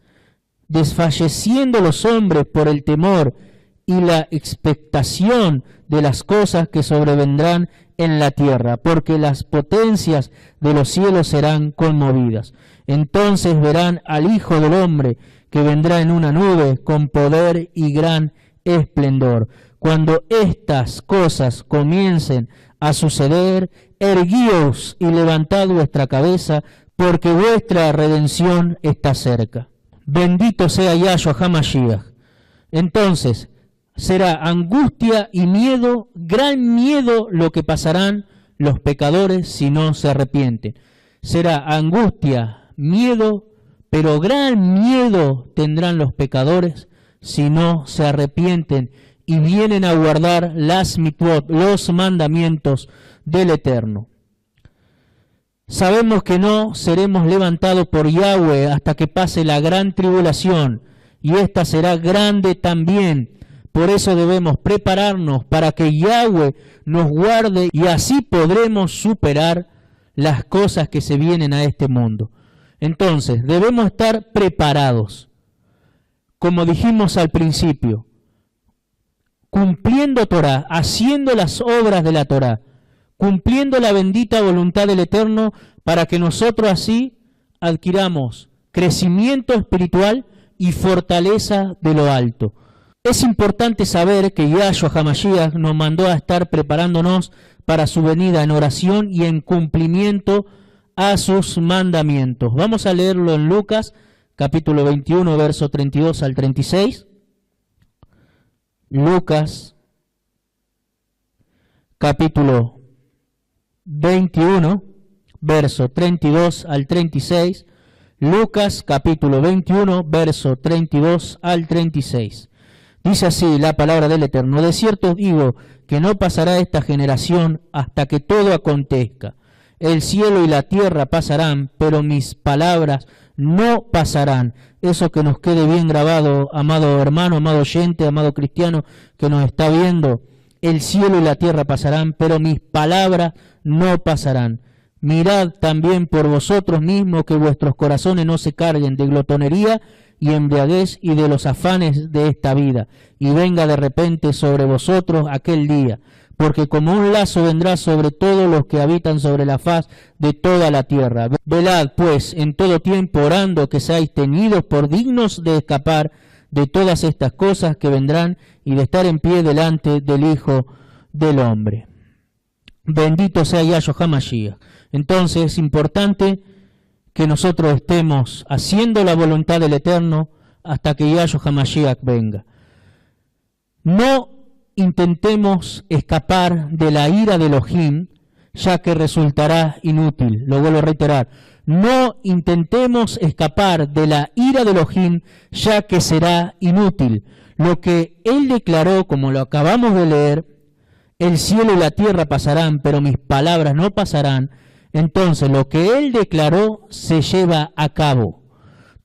Speaker 1: desfalleciendo los hombres por el temor y la expectación de las cosas que sobrevendrán en la tierra, porque las potencias de los cielos serán conmovidas. Entonces verán al Hijo del Hombre, que vendrá en una nube con poder y gran esplendor. Cuando estas cosas comiencen a suceder, erguíos y levantad vuestra cabeza, porque vuestra redención está cerca. Bendito sea Yahshua HaMashiach. Entonces será angustia y miedo, gran miedo lo que pasarán los pecadores si no se arrepienten. Será angustia, miedo, pero gran miedo tendrán los pecadores si no se arrepienten y vienen a guardar las mitvot, los mandamientos del Eterno. Sabemos que no seremos levantados por Yahweh hasta que pase la gran tribulación, y esta será grande también. Por eso debemos prepararnos para que Yahweh nos guarde, y así podremos superar las cosas que se vienen a este mundo. Entonces, debemos estar preparados, como dijimos al principio, cumpliendo Torá, haciendo las obras de la Torá, cumpliendo la bendita voluntad del Eterno, para que nosotros así adquiramos crecimiento espiritual y fortaleza de lo alto. Es importante saber que Yahshua HaMashiach nos mandó a estar preparándonos para su venida en oración y en cumplimiento a sus mandamientos. Vamos a leerlo en Lucas, capítulo 21, verso 32 al 36. Lucas, capítulo 21, verso 32 al 36. Lucas, capítulo 21, verso 32 al 36. Dice así la palabra del Eterno: de cierto os digo que no pasará esta generación hasta que todo acontezca. el cielo y la tierra pasarán, pero mis palabras no pasarán. Eso que nos quede bien grabado, amado hermano, amado oyente, amado cristiano que nos está viendo. El cielo y la tierra pasarán, pero mis palabras no pasarán. Mirad también por vosotros mismos que vuestros corazones no se carguen de glotonería y embriaguez y de los afanes de esta vida, y venga de repente sobre vosotros aquel día, porque como un lazo vendrá sobre todos los que habitan sobre la faz de toda la tierra. Velad, pues, en todo tiempo orando que seáis tenidos por dignos de escapar de todas estas cosas que vendrán y de estar en pie delante del Hijo del Hombre. Bendito sea Yahshua Mashiach. Entonces es importante que nosotros estemos haciendo la voluntad del Eterno hasta que Yahshua Mashiach venga. No intentemos escapar de la ira de Elohim, ya que resultará inútil. Lo vuelvo a reiterar. No intentemos escapar de la ira de Elohim, ya que será inútil. Lo que Él declaró, como lo acabamos de leer, el cielo y la tierra pasarán, pero mis palabras no pasarán. Entonces, lo que Él declaró se lleva a cabo.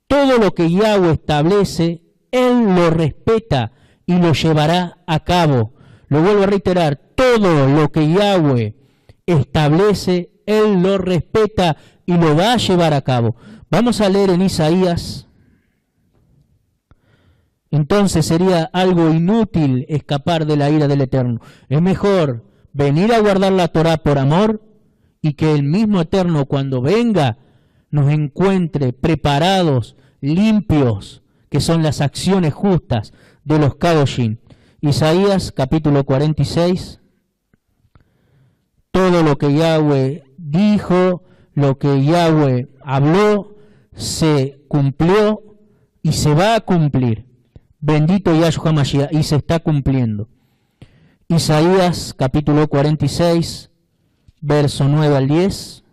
Speaker 1: Todo lo que Yahweh establece, Él lo respeta y lo llevará a cabo. Lo vuelvo a reiterar, todo lo que Yahweh establece, Él lo respeta y lo va a llevar a cabo. Vamos a leer en Isaías. Entonces sería algo inútil escapar de la ira del Eterno. Es mejor venir a guardar la Torá por amor y que el mismo Eterno cuando venga nos encuentre preparados, limpios, que son las acciones justas de los Kadoshim. Isaías capítulo 46. Todo lo que Yahweh dijo, lo que Yahweh habló, se cumplió y se va a cumplir. Bendito Yahshua Mashiach, y se está cumpliendo. Isaías capítulo 46, verso 9 al 10.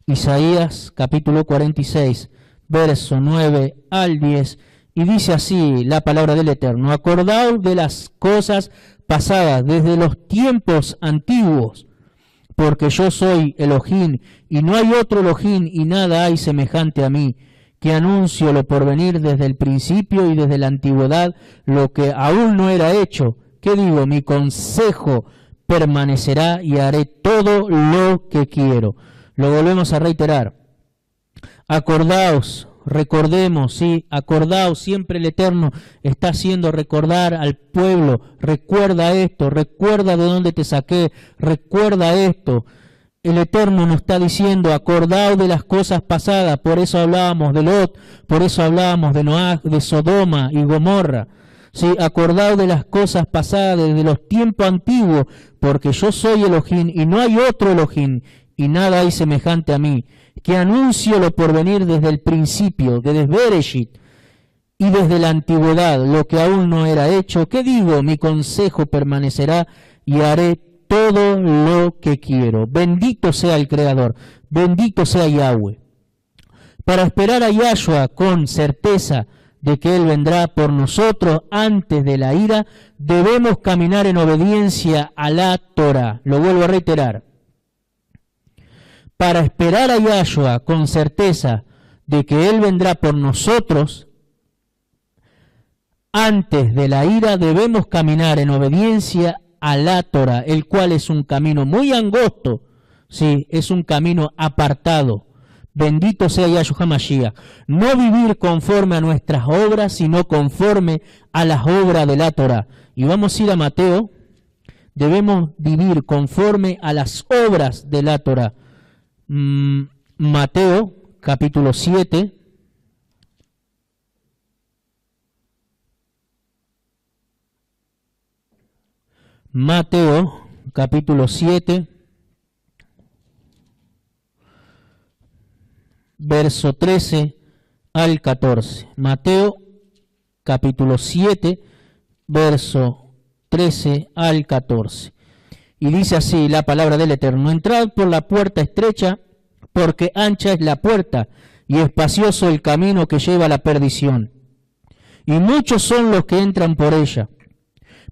Speaker 1: Isaías capítulo 46, verso 9 al 10. Y dice así la palabra del Eterno: acordaos de las cosas pasadas desde los tiempos antiguos, porque yo soy Elohim, y no hay otro Elohim, y nada hay semejante a mí, que anuncio lo porvenir desde el principio y desde la antigüedad, lo que aún no era hecho. ¿Qué digo? Mi consejo permanecerá y haré todo lo que quiero. Lo volvemos a reiterar. Acordaos, recordemos, sí, acordaos, siempre el Eterno está haciendo recordar al pueblo, recuerda esto, recuerda de dónde te saqué, recuerda esto. El Eterno nos está diciendo, acordaos de las cosas pasadas, por eso hablábamos de Lot, por eso hablábamos de Noah, de Sodoma y Gomorra. Sí, acordaos de las cosas pasadas desde los tiempos antiguos, porque yo soy Elohim y no hay otro Elohim, y nada hay semejante a mí, que anuncio lo porvenir desde el principio, desde Bereshit, y desde la antigüedad, lo que aún no era hecho. ¿Qué digo? Mi consejo permanecerá y haré todo lo que quiero. Bendito sea el Creador, bendito sea Yahweh. Para esperar a Yahshua con certeza de que Él vendrá por nosotros antes de la ira, debemos caminar en obediencia a la Torá. Lo vuelvo a reiterar. Para esperar a Yahshua con certeza de que Él vendrá por nosotros antes de la ira, debemos caminar en obediencia a la Torá, el cual es un camino muy angosto, sí, es un camino apartado. Bendito sea Yahshua Mashiach. No vivir conforme a nuestras obras, sino conforme a las obras de la Torá. Y vamos a ir a Mateo. Debemos vivir conforme a las obras de la Torá. Mateo, capítulo 7. Mateo, capítulo 7. Verso 13 al 14. Mateo, capítulo 7, verso 13 al 14. Y dice así la palabra del Eterno: entrad por la puerta estrecha, porque ancha es la puerta, y espacioso el camino que lleva a la perdición. Y muchos son los que entran por ella.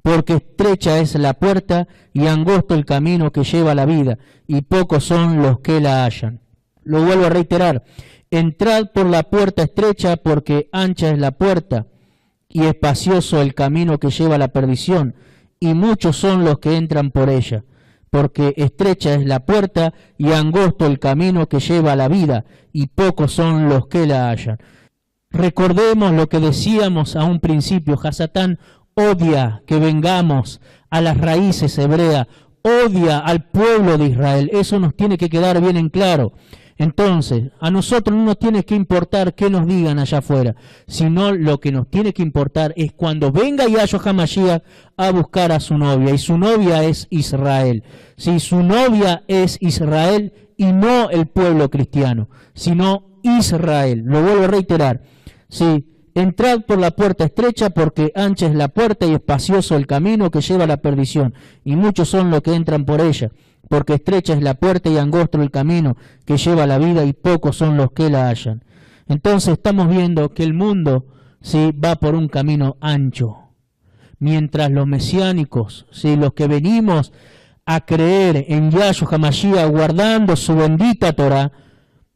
Speaker 1: porque estrecha es la puerta y angosto el camino que lleva a la vida, y pocos son los que la hallan. Lo vuelvo a reiterar, entrad por la puerta estrecha, porque ancha es la puerta, y espacioso el camino que lleva a la perdición, y muchos son los que entran por ella. Porque estrecha es la puerta y angosto el camino que lleva a la vida, y pocos son los que la hallan. Recordemos lo que decíamos a un principio, Hasatán odia que vengamos a las raíces hebreas, odia al pueblo de Israel, eso nos tiene que quedar bien en claro. Entonces, a nosotros no nos tiene que importar qué nos digan allá afuera, sino lo que nos tiene que importar es cuando venga Yahshua HaMashiach a buscar a su novia, y su novia es Israel. Si su novia es Israel y no el pueblo cristiano, sino Israel. Lo vuelvo a reiterar. Sí, entrad por la puerta estrecha, porque ancha es la puerta y espacioso el camino que lleva a la perdición, y muchos son los que entran por ella. Porque estrecha es la puerta y angosto el camino que lleva a la vida, y pocos son los que la hallan. Entonces estamos viendo que el mundo ¿sí? va por un camino ancho, mientras los mesiánicos, ¿sí? los que venimos a creer en Yahshua HaMashiach guardando su bendita Torá,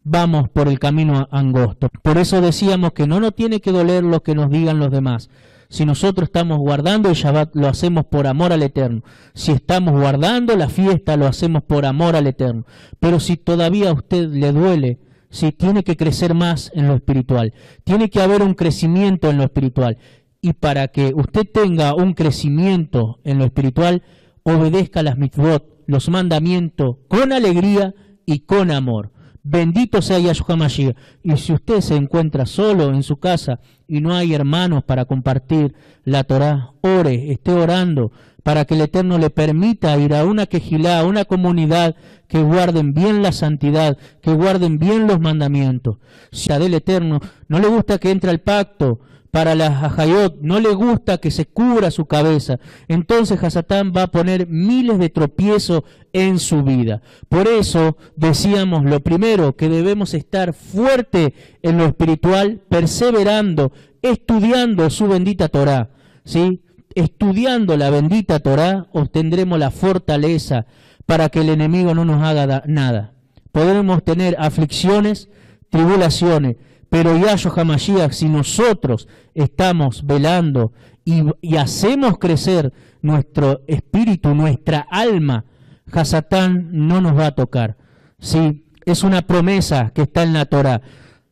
Speaker 1: vamos por el camino angosto. Por eso decíamos que no nos tiene que doler lo que nos digan los demás. Si nosotros estamos guardando el Shabbat, lo hacemos por amor al Eterno. Si estamos guardando la fiesta, lo hacemos por amor al Eterno. Pero si todavía a usted le duele, si tiene que crecer más en lo espiritual, tiene que haber un crecimiento en lo espiritual. Y para que usted tenga un crecimiento en lo espiritual, obedezca las mitzvot, los mandamientos, con alegría y con amor. Bendito sea Yahshua HaMashiach. Y si usted se encuentra solo en su casa y no hay hermanos para compartir la Torá, ore, esté orando para que el Eterno le permita ir a una quejilá, a una comunidad que guarden bien la santidad, que guarden bien los mandamientos. Si a del Eterno no le gusta que entre al pacto para las ajayot, no le gusta que se cubra su cabeza, entonces Hasatán va a poner miles de tropiezos en su vida. Por eso decíamos lo primero, que debemos estar fuerte en lo espiritual, perseverando, estudiando su bendita Torá, ¿sí? Estudiando la bendita Torá, obtendremos la fortaleza para que el enemigo no nos haga nada. Podremos tener aflicciones, tribulaciones, pero Yahshua HaMashiach, si nosotros estamos velando y hacemos crecer nuestro espíritu, nuestra alma, Hasatán no nos va a tocar. Sí, es una promesa que está en la Torá.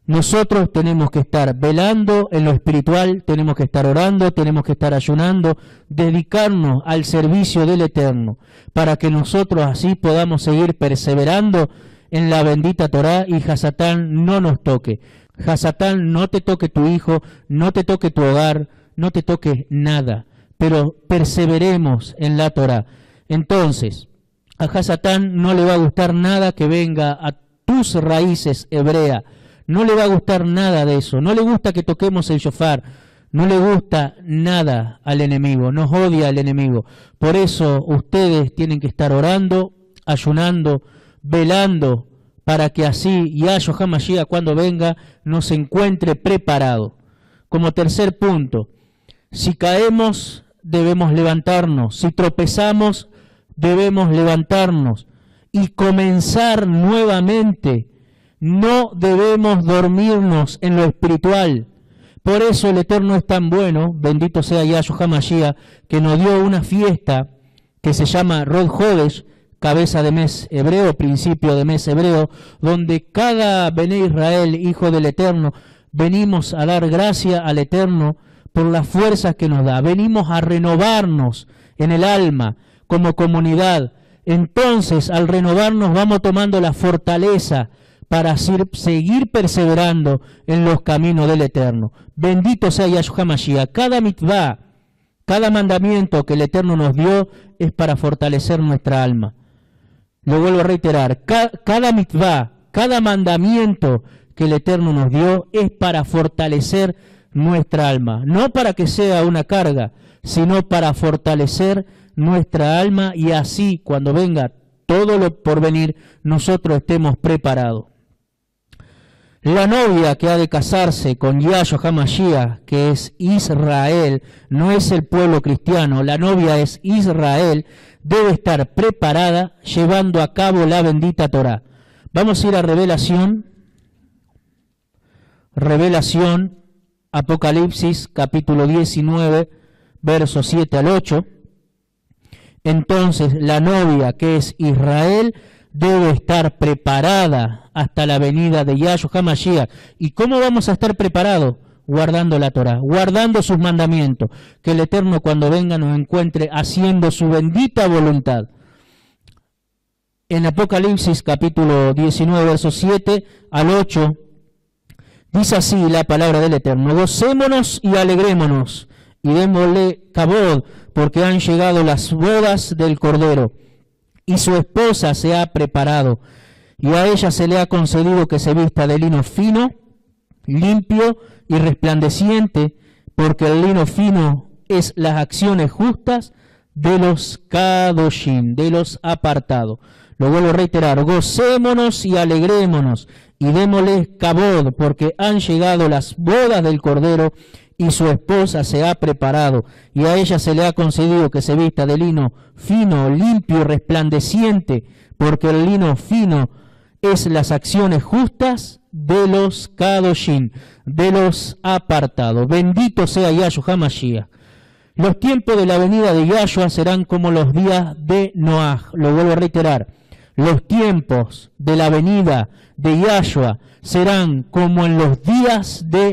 Speaker 1: Nosotros tenemos que estar velando en lo espiritual, tenemos que estar orando, tenemos que estar ayunando, dedicarnos al servicio del Eterno, para que nosotros así podamos seguir perseverando en la bendita Torá y Hasatán no nos toque. Hasatán no te toque tu hijo, no te toque tu hogar, no te toque nada, pero perseveremos en la Torá. Entonces, a Hasatán no le va a gustar nada que venga a tus raíces hebreas, no le va a gustar nada de eso, no le gusta que toquemos el shofar, no le gusta nada al enemigo, nos odia al enemigo. Por eso ustedes tienen que estar orando, ayunando, velando, para que así Yahshua HaMashiach cuando venga nos encuentre preparado. Como tercer punto, si caemos debemos levantarnos, si tropezamos debemos levantarnos y comenzar nuevamente. No debemos dormirnos en lo espiritual. Por eso el Eterno es tan bueno, bendito sea Yahshua HaMashiach, que nos dio una fiesta que se llama Rod Hodesh, cabeza de mes hebreo, principio de mes hebreo, donde cada Bené Israel, hijo del Eterno, venimos a dar gracia al Eterno por las fuerzas que nos da. Venimos a renovarnos en el alma como comunidad. Entonces, al renovarnos, vamos tomando la fortaleza para seguir perseverando en los caminos del Eterno. Bendito sea Yahshua HaMashiach. Cada mitzvah, cada mandamiento que el Eterno nos dio es para fortalecer nuestra alma. Lo vuelvo a reiterar, cada mitzvah, cada mandamiento que el Eterno nos dio es para fortalecer nuestra alma. No para que sea una carga, sino para fortalecer nuestra alma y así cuando venga todo lo por venir, nosotros estemos preparados. La novia que ha de casarse con Yahshua HaMashiach, que es Israel, no es el pueblo cristiano, la novia es Israel, debe estar preparada llevando a cabo la bendita Torá. Vamos a ir a Revelación, Apocalipsis, capítulo 19, versos 7 al 8. Entonces, la novia, que es Israel, debe estar preparada hasta la venida de Yahshua HaMashiach. ¿Y cómo vamos a estar preparados? Guardando la Torá, guardando sus mandamientos, que el Eterno cuando venga nos encuentre haciendo su bendita voluntad. En Apocalipsis capítulo 19, versos 7 al 8, dice así la palabra del Eterno: gocémonos y alegrémonos, y démosle cabod, porque han llegado las bodas del Cordero, y su esposa se ha preparado, y a ella se le ha concedido que se vista de lino fino, limpio y resplandeciente, porque el lino fino es las acciones justas de los kadoshim, de los apartados. Lo vuelvo a reiterar: gocémonos y alegrémonos, y démosle cabod, porque han llegado las bodas del Cordero, y su esposa se ha preparado, y a ella se le ha concedido que se vista de lino fino, limpio y resplandeciente, porque el lino fino es las acciones justas de los kadoshim, de los apartados. Bendito sea Yahshua HaMashiach. Los tiempos de la venida de Yahshua serán como los días de Noaj. Lo vuelvo a reiterar: los tiempos de la venida de Yahshua serán como en los días de